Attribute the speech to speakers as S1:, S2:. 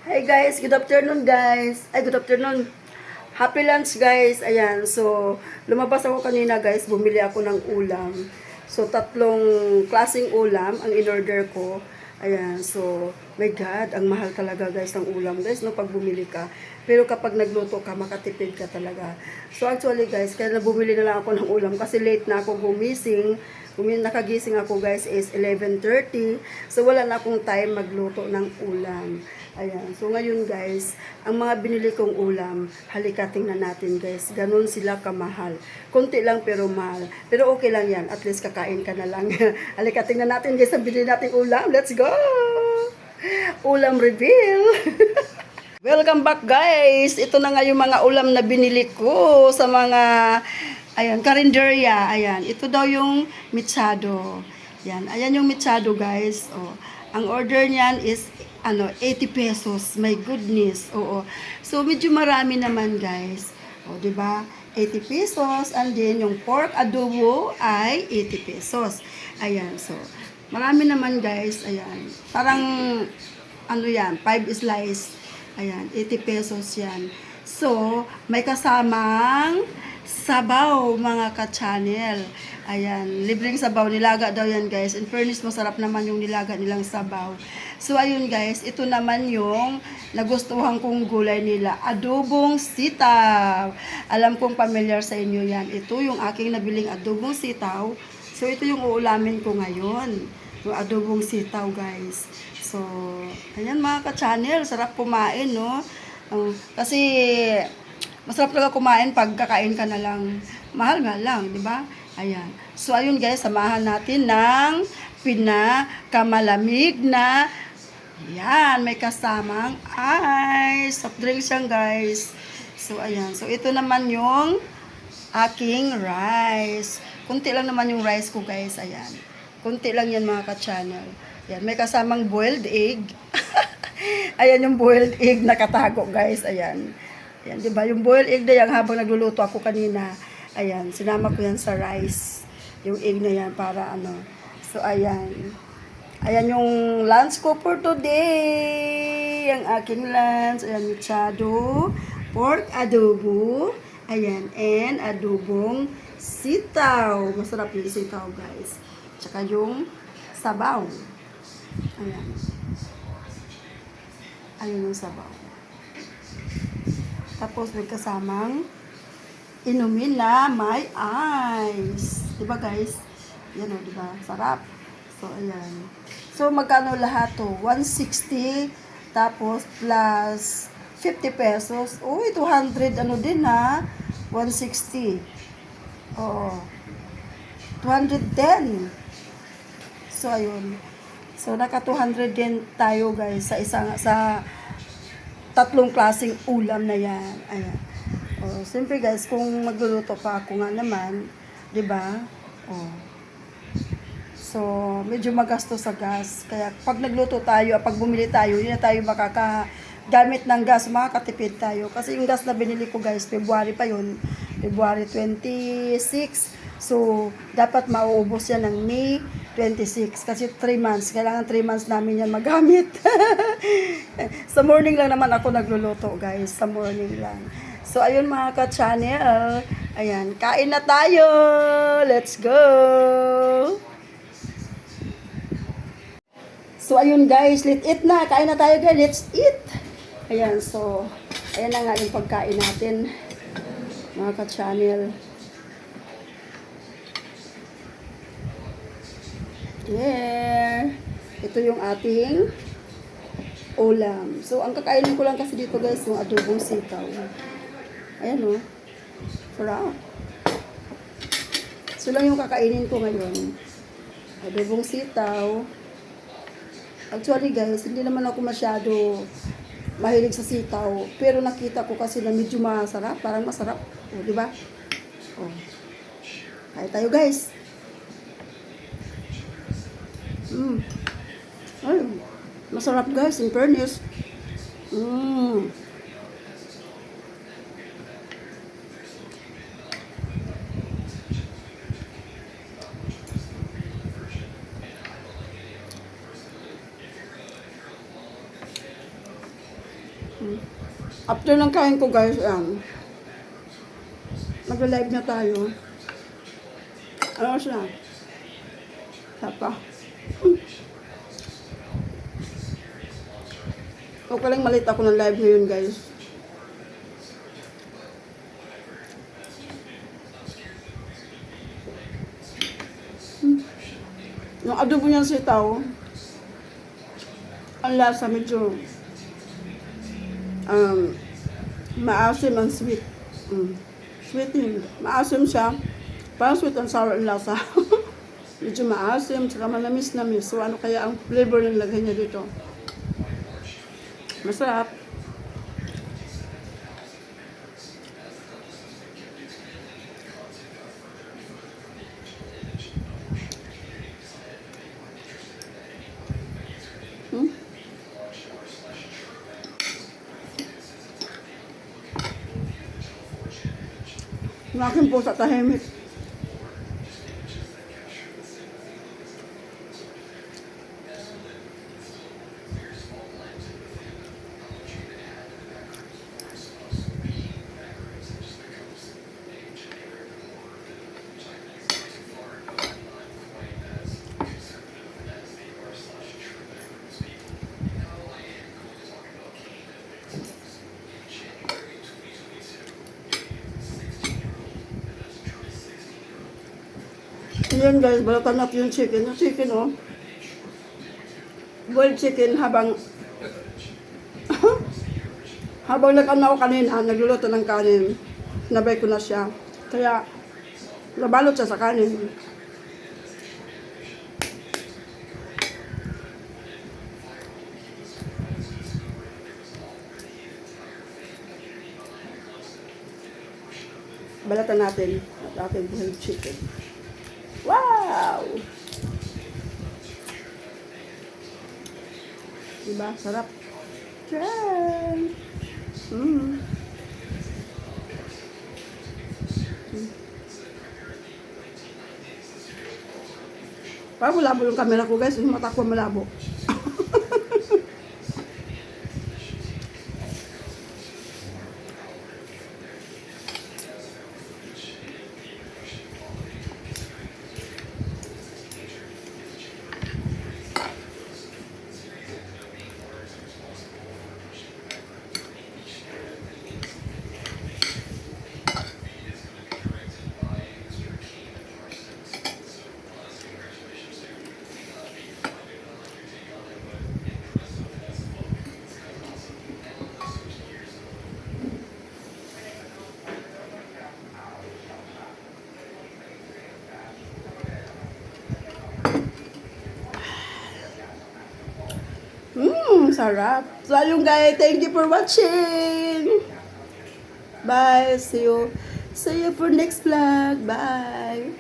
S1: Hey guys, good afternoon guys. Ay, good afternoon. Happy lunch guys. Ayan, so lumabas ako kanina guys, bumili ako ng ulam. So tatlong klaseng ulam ang in-order ko. Ayan, so my God, ang mahal talaga guys ng ulam guys no pag bumili ka. Pero kapag nagluto ka, makatipid ka talaga. So actually guys, kaya na bumili na lang ako ng ulam kasi late na ako gumising. Nakagising ako guys is 11:30. So wala na akong time magluto ng ulam. Ayan. So ngayon guys, ang mga binili kong ulam, halika tingnan natin guys. Ganon sila kamahal. Konti lang pero mahal. Pero okay lang yan. At least kakain ka na lang. Halika tingnan natin guys ang binili nating ulam. Let's go! Ulam reveal! Welcome back guys! Ito na nga yung mga ulam na binili ko sa mga ayan, karinderya. Ayan, ito daw yung mitsado. Yan, ayan yung mitsado guys. Oh, ang order niyan is 80 pesos. My goodness. Oo. So medyo marami naman guys. Oh, 'di ba? 80 pesos and then yung pork adobo ay 80 pesos. Ayan, so marami naman guys. Ayan. Parang yan, 5 slice. Ayan, 80 pesos yan. So, may kasamang sabaw, mga ka-channel. Ayan, libreng sabaw. Nilaga daw yan, guys. In fairness, masarap naman yung nilaga nilang sabaw. So, ayun, guys. Ito naman yung nagustuhan kong gulay nila. Adobong sitaw. Alam kong familiar sa inyo yan. Ito yung aking nabiling adobong sitaw. So, ito yung uulamin ko ngayon. Yung adobong sitaw, guys. So, ayan mga ka-channel, sarap kumain, no? Kasi, masarap talaga kumain pag kakain ka na lang. Mahal nga lang, di ba? Ayan. So, ayun guys, samahan natin ng pinakamalamig na, yan, may kasamang ice. Soft drinks yan, guys. So, ayan. So, ito naman yung aking rice. Kunti lang naman yung rice ko, guys. Ayan. Kunti lang yan mga ka-channel. Yan, may kasamang boiled egg. Ayan yung boiled egg nakatago, guys. Ayan. Ayan, di ba? Yung boiled egg na yan, habang nagluluto ako kanina, ayan, sinama ko yan sa rice. Yung egg na yan para So, ayan. Ayan yung lunch ko for today. Ang aking lunch. Ayan, mitsado, pork adobo, ayan, and adobong sitaw. Masarap yung sitaw, guys. Tsaka yung sabaw. Ayan. Ayan yung sabaw. Tapos may kasamang inumin na may ice. Diba guys? Yan o, diba? Sarap. So, ayan. So, magkano lahat to? 160. Tapos, plus 50 pesos. Uy, 200 din ha. 160. Oo. 210. So, ayun. So, naka 200 din tayo guys sa tatlong klaseng ulam na yan. Ayan. Oh, siyempre guys, kung magluluto pa ako nga naman, 'di ba? Oh. So, medyo magasto sa gas. Kaya pag nagluto tayo, pag bumili tayo, hindi na tayo makakagamit ng gas, makakatipid tayo. Kasi yung gas na binili ko guys, February pa yun. February 26. So, dapat mauubos yan ng May 26. Kasi 3 months. Kailangan 3 months namin yan magamit. Sa morning lang naman ako nagluluto, guys. Sa morning lang. So, ayun mga ka-channel. Ayan, kain na tayo. Let's go! So, ayun guys. Let's eat na. Kain na tayo, guys. Let's eat. Ayan, so, ayan na nga yung pagkain natin. Mga ka-channel. Yeah. Ito yung ating ulam. So, ang kakainin ko lang kasi dito guys, yung adobong sitaw. Ayan o. Sarap. So, lang yung kakainin ko ngayon. Adobong sitaw. Actually guys, hindi naman ako masyado mahilig sa sitaw. Pero nakita ko kasi na medyo masarap. Parang masarap. O, diba? O. Kaya tayo guys. Ay, masarap guys, in fairness. After ng kain ko guys, mag-live na tayo. Ano siya? Sapa. Huwag palang malit ako ng live ngayon guys. Yung adobo niyang sitaw, ang lasa medyo maasim ang sweet. Sweet yun. Maasim siya. Parang sweet and sour ang lasa. Medyo maasim, tsaka manamis-namis. So ano kaya ang flavor ng lagay niya dito? Masarap. Ang aking pusa tahimik. Ayan guys, balatan natin yung chicken. Yung chicken oh. Boiled chicken habang habang nag-ano kanina, nagluluto ng kanin. Nabay ko na siya. Kaya nabalot siya sa kanin. Balatan natin at ating boiled chicken. Wow! Diba? Sarap. Tiyan! Parang malabo yung camera ko guys. Yung mata ko malabo. Sarap. So, ayun guys, thank you for watching. Bye. See you for next vlog. Bye.